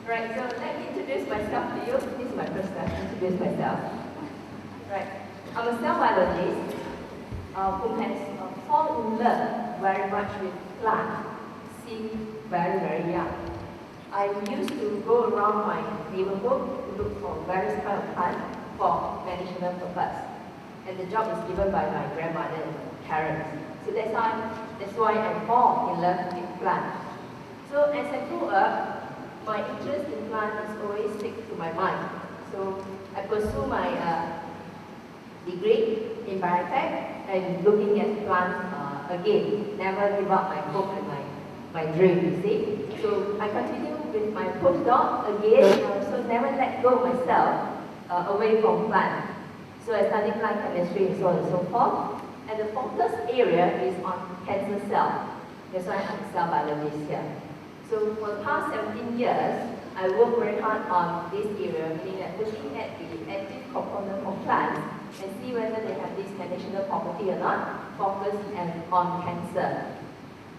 Right, so let me introduce myself to you. This is my first time to introduce myself. Right, I'm a cell biologist who has fallen in love very much with plants since very, very young. I used to go around my neighborhood to look for various kinds of plants for medicinal purpose. And the job is given by my grandmother and parents. So that's why I fall in love with plants. So as I grew up, my interest in plants is always stick to my mind. So I pursue my degree in biotech and looking at plants again. Never give up my hope and my dream, you see. So I continue with my postdoc again, so never let go myself away from plants. So I study plant chemistry and so on and so forth. And the focus area is on cancer cells. That's why I'm a cell biologist here. So for the past 17 years, I work very hard on this area, meaning that looking at the active component of plants and see whether they have this medicinal property or not, focus on cancer.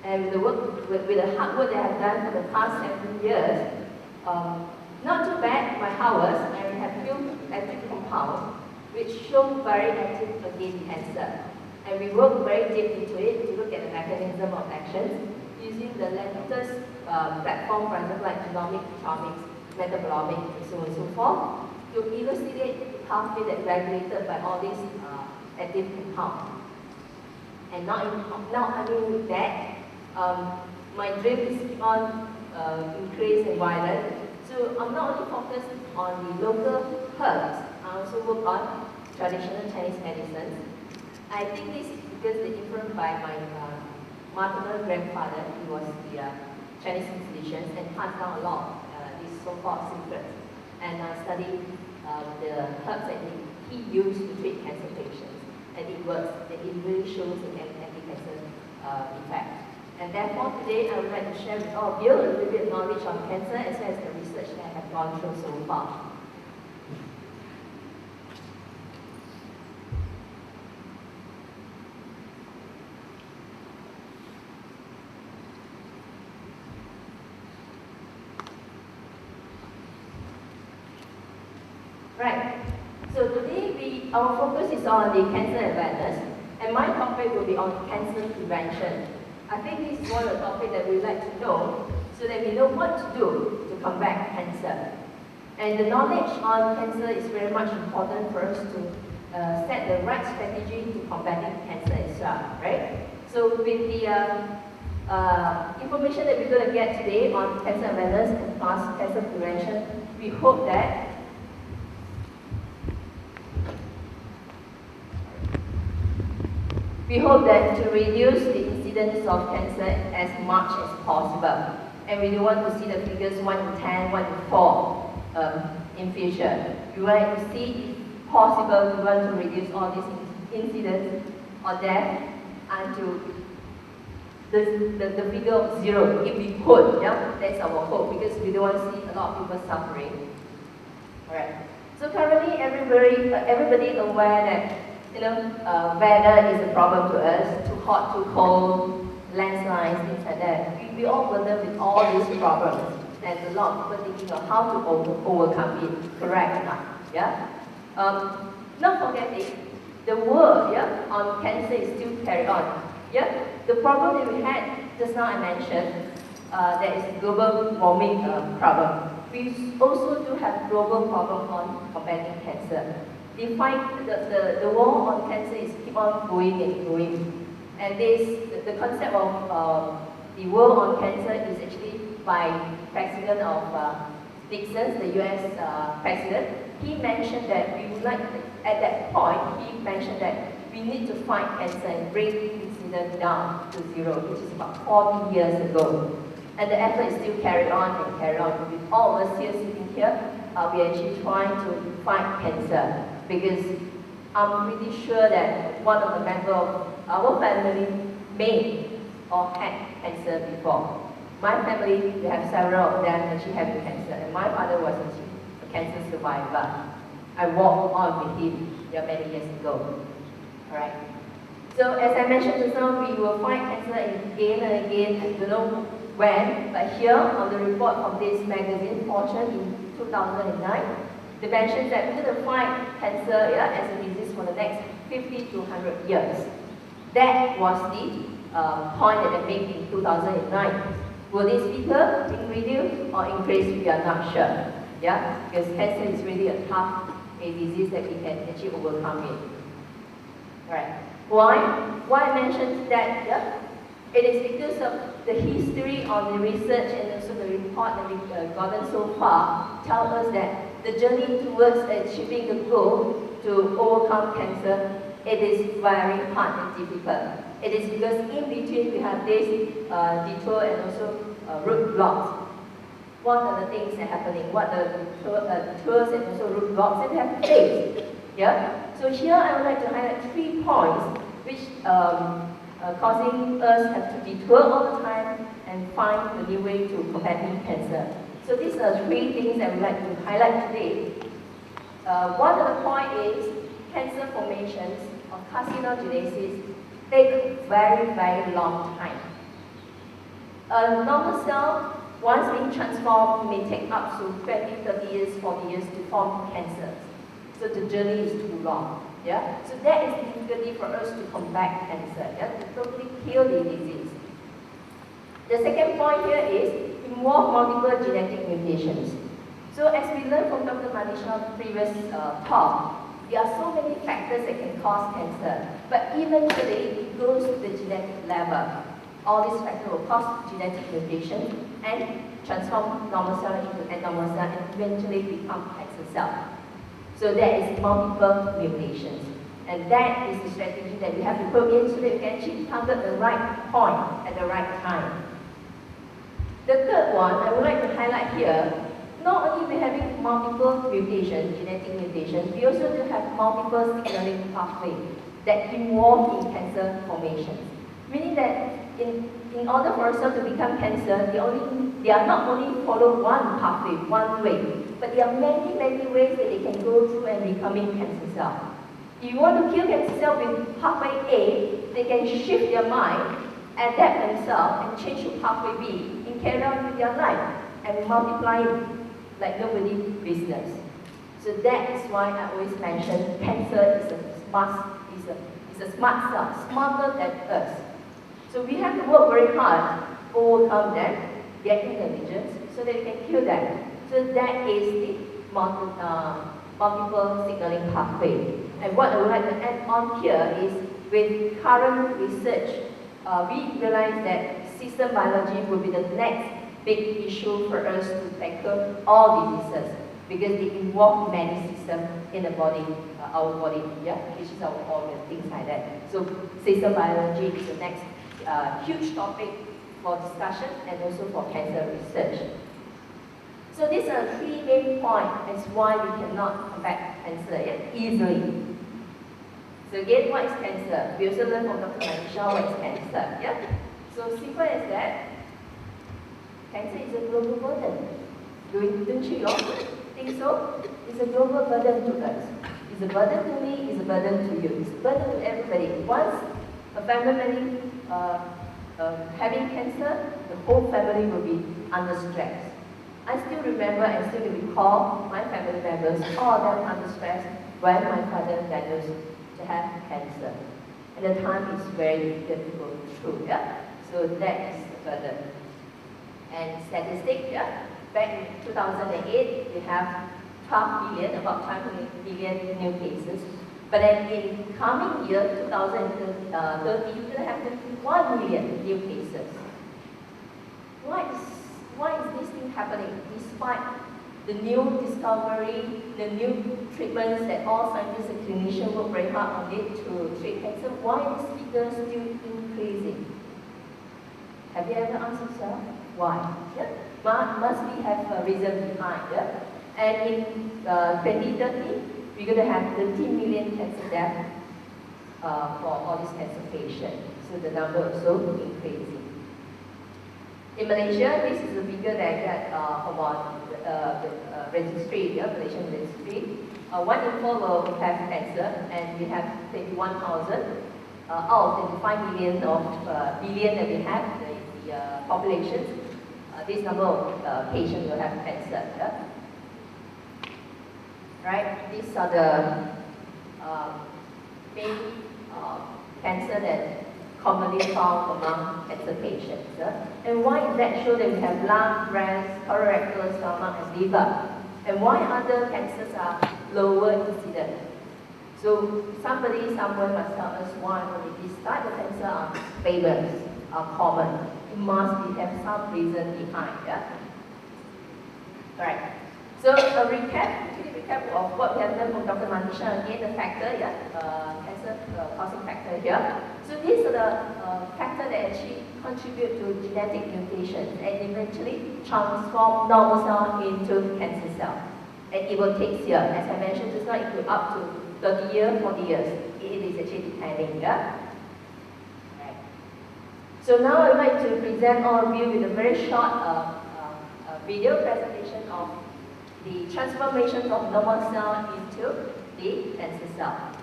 And with the hard work that I've done for the past 17 years, not too bad, my hours, I have few active compounds which show very active against cancer. And we work very deep into it to look at the mechanism of action using the latest platform, for example, like genomics, proteomics, metabolomics, and so on and so forth, to elucidate the pathway that's regulated by all these active compounds. And not having with that, my dream is keep on increase and widen. So I'm not only focused on the local herbs, I also work on traditional Chinese medicines. I think this is because the influence by my maternal grandfather, he was the Chinese physician and passed down a lot of these so-called secrets. And I studied the herbs that he used to treat cancer patients. And it works, and it really shows an anti-cancer effect. And therefore today I would like to share with all of you a little bit of knowledge on cancer as well as the research that I have gone through so far. Right. So today our focus is on the cancer awareness, and my topic will be on cancer prevention. I think this is one of the topics that we'd like to know so that we know what to do to combat cancer. And the knowledge on cancer is very much important for us to set the right strategy to combating cancer as well, right? So with the information that we're going to get today on cancer awareness and plus cancer prevention, we hope that to reduce the incidence of cancer as much as possible. And we don't want to see the figures 1 in 10, 1 in 4 in future. We want to see, if possible, we want to reduce all these incidents or death and to the figure of 0, if we could. Yeah? That's our hope, because we don't want to see a lot of people suffering. Alright. So currently everybody aware that weather is a problem to us, too hot, too cold, landslides, things like that. We all burden with all these problems, and a lot of people thinking of how to overcome it, correct or not? Yeah? Not forgetting, the work on cancer is still carried on. Yeah? The problem that we had, just now I mentioned, there is global warming problem. We also do have global problem on combating cancer. The war on cancer is keep on going and going. And the concept of the war on cancer is actually by President of Nixon, the US President. He mentioned that we would like, at that point, he mentioned that we need to fight cancer and bring incidence down to 0, which is about 40 years ago. And the effort is still carried on and carried on. With all of us here sitting here, we are actually trying to fight cancer. Because I'm pretty sure that one of the members of our family may or had cancer before. My family, we have several of them actually have the cancer, and my father was actually a cancer survivor. I walked on with him many years ago. Alright. So as I mentioned just now, we will fight cancer again and again, and don't know when, but here on the report from this magazine, Fortune, in 2009, they mentioned that we're going to fight cancer as a disease for the next 50 to 100 years. That was the point that they made in 2009. Will this figure reduce or increase? We are not sure. Because cancer is really a tough disease that we can actually overcome it. Right. Why I mentioned that? It is because of the history of the research and also the report that we've gotten so far tell us that the journey towards achieving the goal to overcome cancer, it is very hard and difficult. It is because in between we have this detour and also roadblocks. What are the things that are happening? What are the detours and also roadblocks that we have faced? So here I would like to highlight 3 points which causing us have to detour all the time and find a new way to combating cancer. So these are 3 things that I would like to highlight today. One of the point is cancer formations or carcinogenesis take very, very long time. A normal cell, once being transformed, may take up to 20, 30 years, 40 years to form cancer. So the journey is too long. So that is the difficulty for us to combat cancer, to totally kill the disease. The second point here is involve multiple genetic mutations. So as we learned from Dr. Manisha's previous talk, there are so many factors that can cause cancer, but eventually it goes to the genetic level. All these factors will cause genetic mutation and transform normal cell into abnormal cell and eventually become cancer cell. So there is multiple mutations. And that is the strategy that we have to put in so that we can actually target the right point at the right time. The third one I would like to highlight here, not only we having multiple mutations, genetic mutations, we also do have multiple signaling pathways that involve in cancer formations. Meaning that in order for a cell to become cancer, they are not only follow one pathway, one way, but there are many, many ways that they can go through and becoming cancer cell. If you want to kill cancer cell with pathway A, they can shift their mind, adapt themselves, and change to pathway B, and carry on with their life, and multiply it like nobody's business. So that is why I always mention cancer is a smart cell, smarter than us. So we have to work very hard to overcome them, get intelligence, so that we can kill them. So that is the multiple signaling pathway. And what I would like to add on here is, with current research, we realize that system biology will be the next big issue for us to tackle all diseases, because they involve many systems in the body, our body, which is our organ, things like that. So system biology is the next huge topic for discussion and also for cancer research. So these are 3 main points as why we cannot combat cancer easily. So again, what is cancer? We also learned from Dr. Manisha what is cancer. So simple as that. Cancer is a global burden. Don't you all think so? It's a global burden to us. It's a burden to me, it's a burden to you. It's a burden to everybody. Once a family having cancer, the whole family will be under stress. I still remember and still recall my family members, all of them under stress when my father diagnosed to have cancer. And the time is very difficult to go through. So that is the burden. And statistics, back in 2008, we have 12 million, about 12 million new cases. But then in coming year, 2030, you're going to have 51 million new cases. Why is this thing happening? Despite the new discovery, the new treatments that all scientists and clinicians work very hard on it to treat cancer, why is this figure still increasing? Have you ever asked yourself why? Must we have a reason behind? And in 2030, we're going to have 13 million cancer deaths for all these cancer patients. So the number is also increasing. In Malaysia, this is a figure that I got from the registry, Malaysian registry. 1 in 4 will have cancer, and we have 21,000 out of 25 million of billion that we have, the population. this number of patients will have cancer. Yeah? Right? These are the main cancer that commonly found among cancer patients. And why is that? Show that we have lung, breast, colorectal, stomach, and liver. And why other cancers are lower incident? So somebody somewhere must tell us why only this type of cancer are famous, are common. It must be have some reason behind. Yeah? Right. So a recap of what we have learned from Dr. Manisha, again the factor, yeah, cancer causing factor here. So these are the factors that actually contribute to genetic mutations and eventually transform normal cell into cancer cell. And it will take years, as I mentioned just now, it could up to 30 years, 40 years. It is actually depending, yeah? Right. So now I'd like to present all of you with a very short video presentation of the transformation of normal cell into the cancer cell.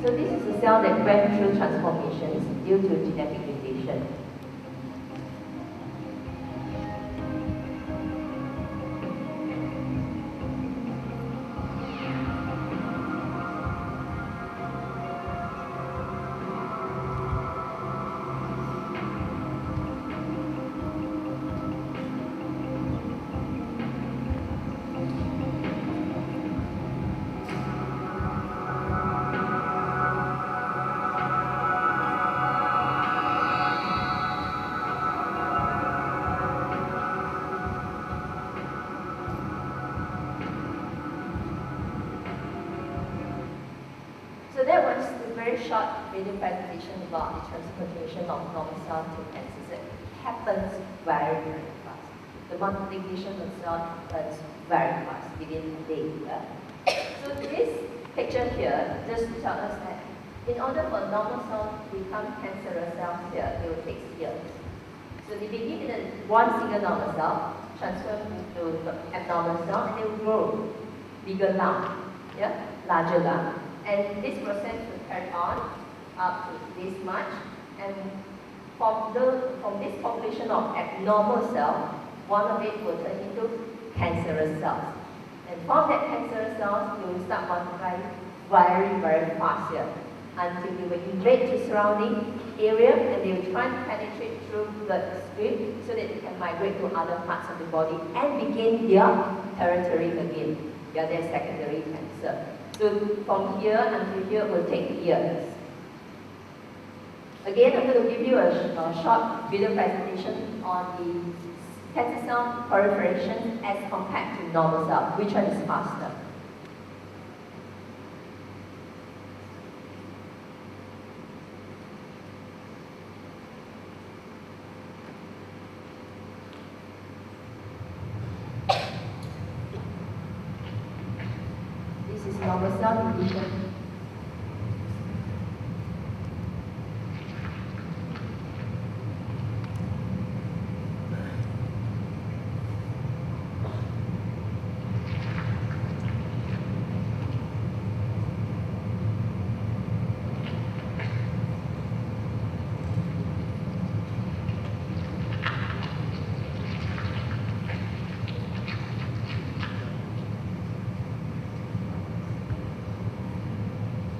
So this is a cell that went through transformations due to genetic mutation. So that was a very short video presentation about the transformation of normal cell to cancer. It happens very, very fast. The multiplication of cells happens very fast, within a day. Yeah? So this picture here just to tell us that in order for normal cells to become cancerous cells here, it will take years. So they begin in one single normal cell, transform into the abnormal cell, and they will grow bigger lung, yeah? Larger lung. And this process will carry on up to this much. And from this population of abnormal cells, one of it will turn into cancerous cells. And from that cancerous cells, they will start multiplying very, very fast here until they will invade the surrounding area and they will try to penetrate through bloodstream so that they can migrate to other parts of the body and begin their territory again. Yeah, their secondary cancer. So from here until here will take years. Again, I'm going to give you a short video presentation on the cancer cell proliferation as compared to normal cell. Which one is faster? This is normal cell division.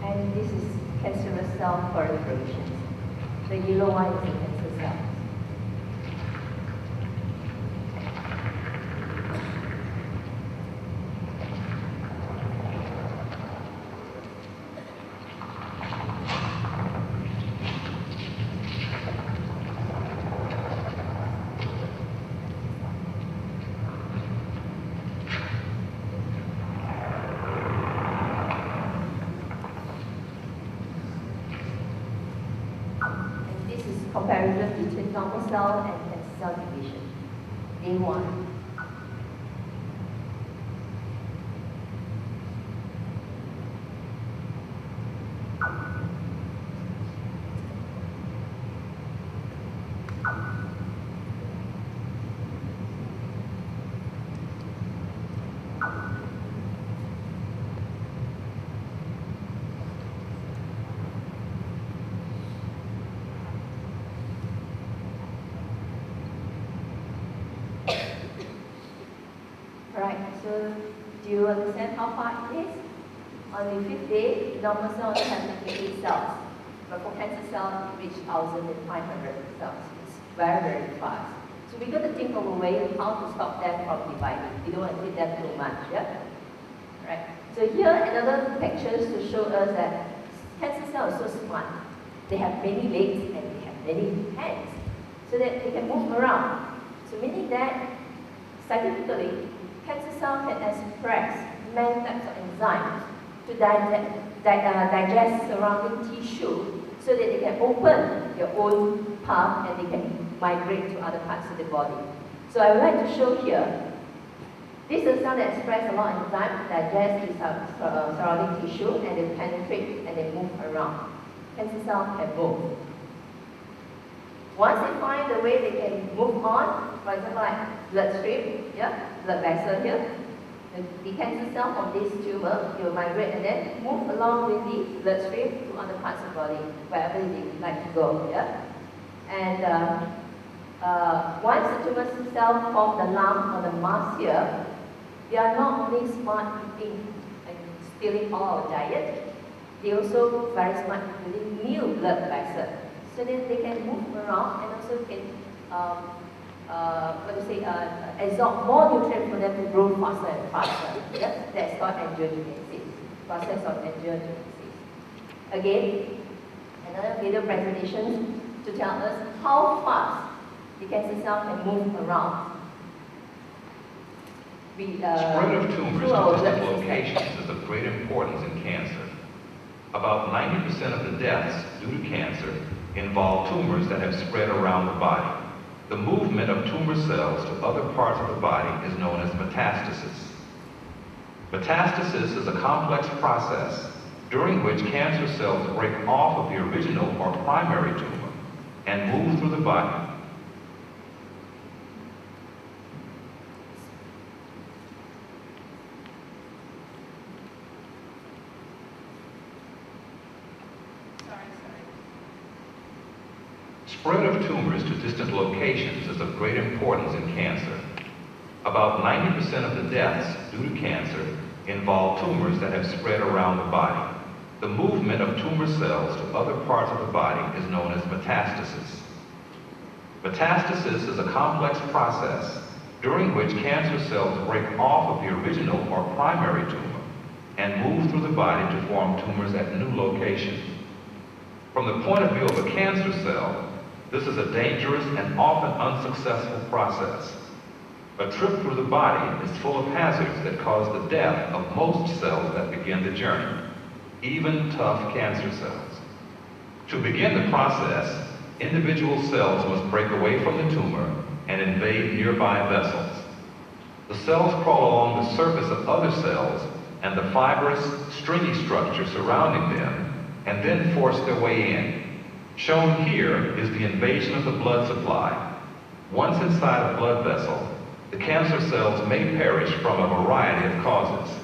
And this is cancerous cell proliferation. The yellow one is the cancer cells. Comparison between normal cell and cancer cell division. Day 1. Alright, so do you understand how far it is? On the 5th day, normal cells have 88 cells. But for cancer cells, it reaches 1,500 cells. It's very, very fast. So we're going to think of a way how to stop them from dividing. We don't want to hit them too much, yeah? Right. So here, another pictures to show us that cancer cells are so smart. They have many legs and they have many hands, so that they can move around. So meaning that, scientifically, cancer cells can express many types of enzymes to digest surrounding tissue, so that they can open their own path and they can migrate to other parts of the body. So I would like to show here, this is a cell that expresses a lot of enzymes to digest the surrounding tissue, and they penetrate and they move around. Cancer cells can move. Once they find the way they can move on, for example like bloodstream, yeah, blood vessel here, the cancer cell from this tumor will migrate and then move along with the bloodstream to other parts of the body, wherever they would like to go, yeah? And once the tumor cell form the lump or the mass here, they are not only smart eating and stealing all our diet, they also very smart building new blood vessels, so that they can move around and also can absorb more nutrients for them to grow faster and faster. Yeah? That's called angiogenesis, process of angiogenesis. Again, another video presentation to tell us how fast the cancer cell can move around. Spread of tumors to distant locations is of great importance in cancer. About 90% of the deaths due to cancer involve tumors that have spread around the body. The movement of tumor cells to other parts of the body is known as metastasis. Metastasis is a complex process during which cancer cells break off of the original or primary tumor and move through the body. Spread of tumors to distant locations is of great importance in cancer. About 90% of the deaths due to cancer involve tumors that have spread around the body. The movement of tumor cells to other parts of the body is known as metastasis. Metastasis is a complex process during which cancer cells break off of the original or primary tumor and move through the body to form tumors at new locations. From the point of view of a cancer cell, this is a dangerous and often unsuccessful process. A trip through the body is full of hazards that cause the death of most cells that begin the journey, even tough cancer cells. To begin the process, individual cells must break away from the tumor and invade nearby vessels. The cells crawl along the surface of other cells and the fibrous, stringy structure surrounding them, and then force their way in. Shown here is the invasion of the blood supply. Once inside a blood vessel, the cancer cells may perish from a variety of causes.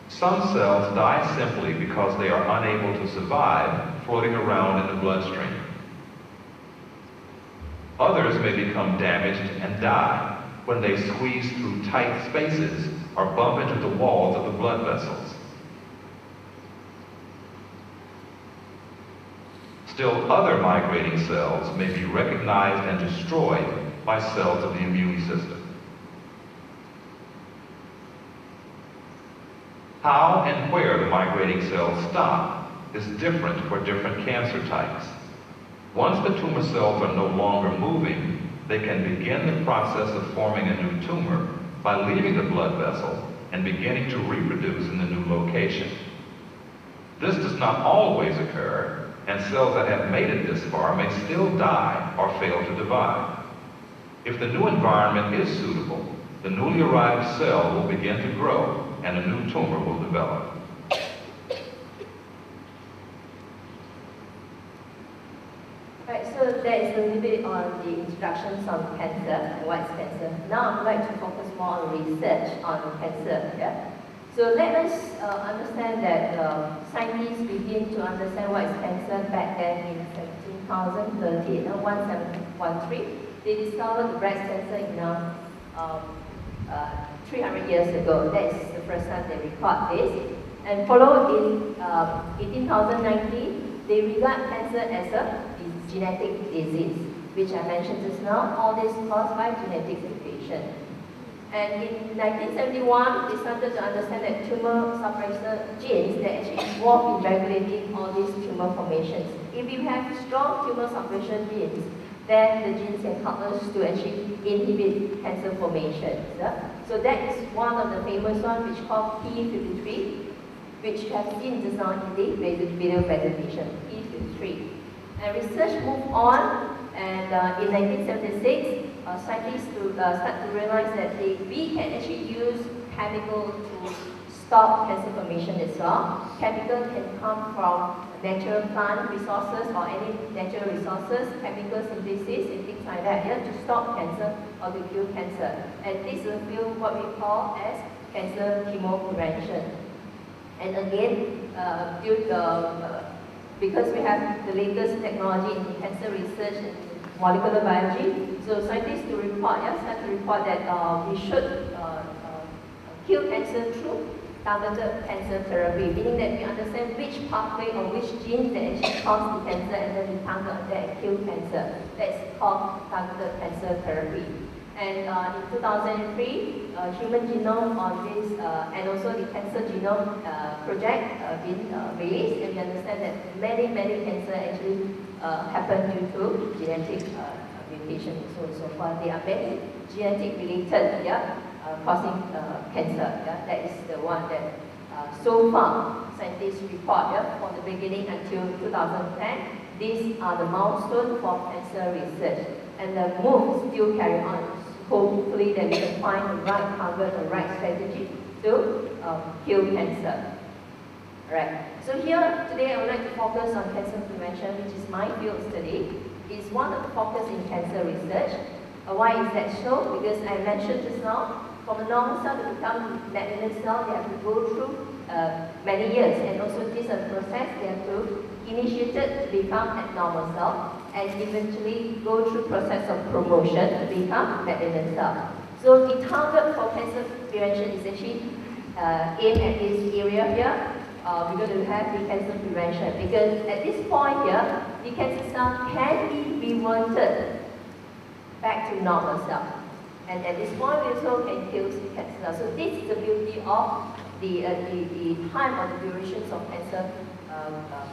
Some cells die simply because they are unable to survive floating around in the bloodstream. Others may become damaged and die when they squeeze through tight spaces or bump into the walls of the blood vessels. Still, other migrating cells may be recognized and destroyed by cells of the immune system. How and where the migrating cells stop is different for different cancer types. Once the tumor cells are no longer moving, they can begin the process of forming a new tumor by leaving the blood vessel and beginning to reproduce in the new location. This does not always occur, and cells that have made it this far may still die or fail to divide. If the new environment is suitable, the newly arrived cell will begin to grow and a new tumor will develop. Right, so that is a little bit on the introductions on cancer and what is cancer. Now I'd like to focus more on research on cancer. Yeah? So let us understand that scientists begin to understand what is cancer back then in 1713. They discovered the breast cancer in 300 years ago. That is the first time they record this. And followed in 18,090, they regard cancer as a genetic disease, which I mentioned just now, all this caused by genetic mutation. And in 1971, they started to understand that tumor suppressor genes that actually involved in regulating all these tumor formations. If you have strong tumor suppression genes, then the genes can help us to actually inhibit cancer formations. Yeah? So that is one of the famous ones, which called P53, which you have seen just now in the video presentation, P53. And research moved on, and in 1976, scientists start to realize that we can actually use chemical to stop cancer formation as well. Chemical can come from natural plant resources or any natural resources, chemical synthesis and things like that, yeah, to stop cancer or to cure cancer. And this will field what we call as cancer chemoprevention. And again, because we have the latest technology in cancer research and molecular biology, so scientists start to report that we should kill cancer through targeted cancer therapy, meaning that we understand which pathway or which genes that actually cause the cancer, and then we target that and kill cancer. That's called targeted cancer therapy. And in 2003, human genome on this, and also the cancer genome project been released, and we understand that many cancer actually happen due to genetic mutation and so on and so forth. They are many genetic related, yeah, causing cancer. Yeah? That is the one that so far scientists report, yeah, from the beginning until 2010. These are the milestones for cancer research, and the move still carry on. Hopefully that we can find the right target, the right strategy to kill cancer. Alright, so here today I would like to focus on cancer prevention, which is my field study. It's one of the focus in cancer research. Why is that so? Because I mentioned just now, from a normal cell to become malignant cell, they have to go through many years, and also this is a process they have to initiate it to become abnormal cell, and eventually go through process of promotion to become malignant cell. So the target for cancer prevention is actually aimed at this area here. We're going to have the cancer prevention, because at this point here, the cancer cell can be reverted back to normal cell. And at this point, we also can kill cancer cells. So this is the beauty of the time or the durations of cancer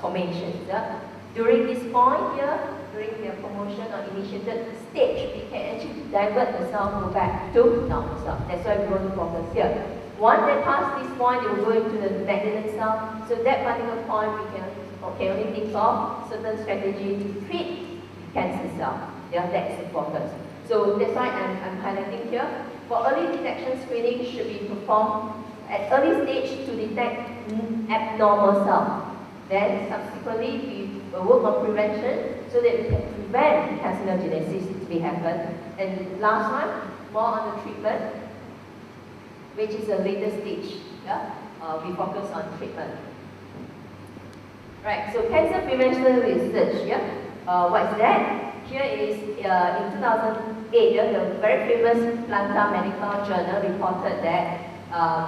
formations. Yeah? During this point here, during the promotion or initiated stage, we can actually divert the cell go back to normal cell. That's why we want to focus here. Once they pass this point, they will go into the malignant cell. So that particular point, we can only think of certain strategy to treat cancer cell. Yeah, that's the focus. So that's why I'm highlighting here. For early detection, screening should be performed at early stage to detect abnormal cell. Then subsequently, we will work on prevention so that we can prevent carcinogenesis to be happen. And last one, more on the treatment, which is a later stage. Yeah? We focus on treatment. Right, so cancer prevention research, yeah? What is that? Here is in 2008, the very famous Planta Medical Journal reported that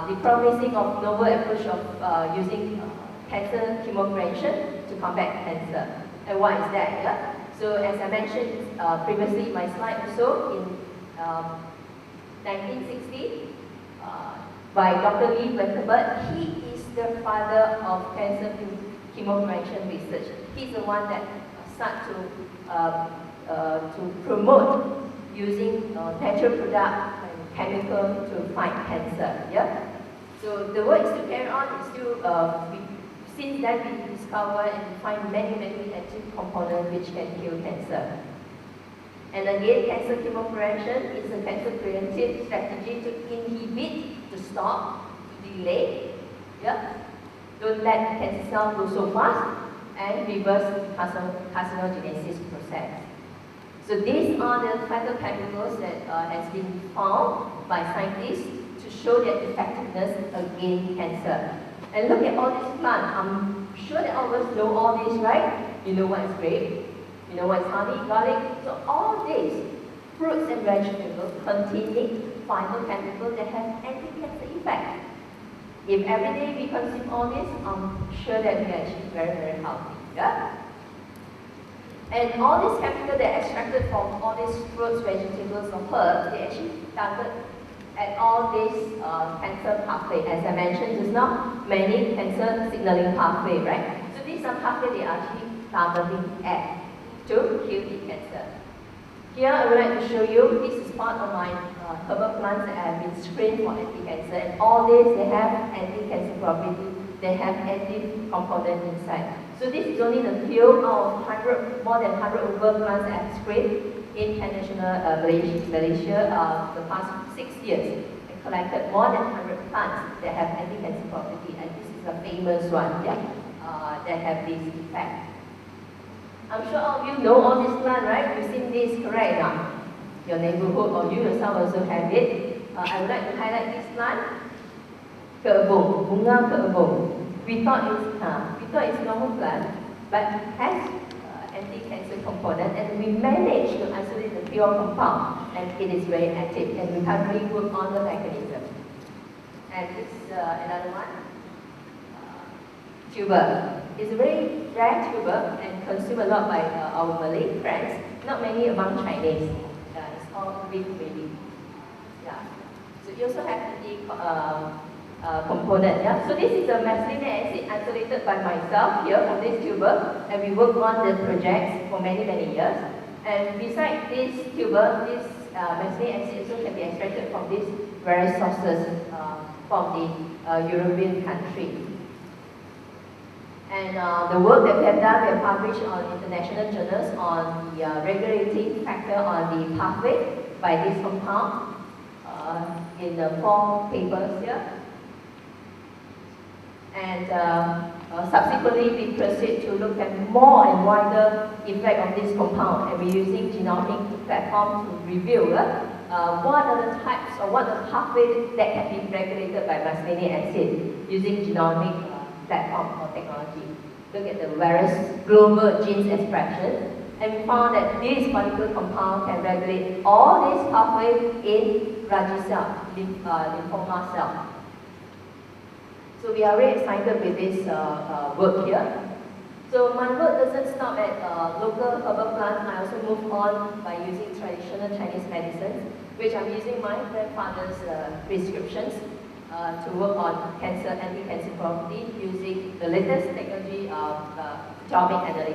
the promising of novel approach of using cancer chemoprevention to combat cancer. And what is that? Yeah? So as I mentioned previously in my slide also, in 1960, by Dr. Lee Blankenberg, he is the father of cancer chemoprevention research. He's the one that started to promote using natural product and chemical to fight cancer. Yeah. So the work is still carry on. It's still since then we discover and find many active components which can kill cancer. And again, cancer chemoprevention is a cancer preventive strategy to inhibit, to stop, to delay. Yeah. Don't let cancer cells go so fast, and reverse carcinogenesis process. So these are the phytochemicals that has been found by scientists to show their effectiveness against cancer. And look at all these plants. I'm sure that all of us know all these, right? You know what is grape, you know what is honey, garlic. So all these fruits and vegetables containing phytochemicals that have anti-cancer effect. If every day we consume all this, I'm sure that we are actually very, very healthy. Yeah? And all these chemicals that are extracted from all these fruits, vegetables, or herbs, they actually target at all these cancer pathway. As I mentioned just now, many cancer signaling pathway, right? So these are pathways they are actually targeting at to kill the cancer. Here I would like to show you, this is part of my herbal plants that have been screened for anti-cancer, and all these, they have anti-cancer property, they have anti-component inside. So this is only the few of more than 100 herbal plants that I have screened in International Malaysia the past 6 years. I collected more than 100 plants that have anti-cancer property, and this is a famous one, yeah, that have this effect. I'm sure all of you know all this plant, right? You've seen this, correct now? Your neighborhood or you yourself also have it. I would like to highlight this plant, kerbau, bunga kerbau. We thought it's normal plant, but has anti-cancer component, and we managed to isolate the pure compound, and it is very active, and we currently work on the mechanism. And this is another one, tuber. It's a very rare tuber and consumed a lot by our Malay friends, not many among Chinese. It's called wheat baby. Yeah. So you also have the component. Yeah. So this is the methylene acid isolated by myself here from this tuber, and we work on the projects for many years. And besides this tuber, this methylene acid also can be extracted from these various sources from the European country. And the work that we have done, we have published on international journals on the regulating factor on the pathway by this compound in the 4 papers here. And subsequently, we proceed to look at more and wider effect of this compound, and we're using genomic platform to review what are the types or what are the pathways that can be regulated by muscarinic acid using genomic platform or technology. Look at the various global genes expression, and we found that this particular compound can regulate all these pathways in Raju cell, lymphoma cell. So we are very excited with this work here. So my work doesn't stop at local herbal plants. I also move on by using traditional Chinese medicine, which I'm using my grandfather's prescriptions to work on anti-cancer property using the latest technology of genomic analysis.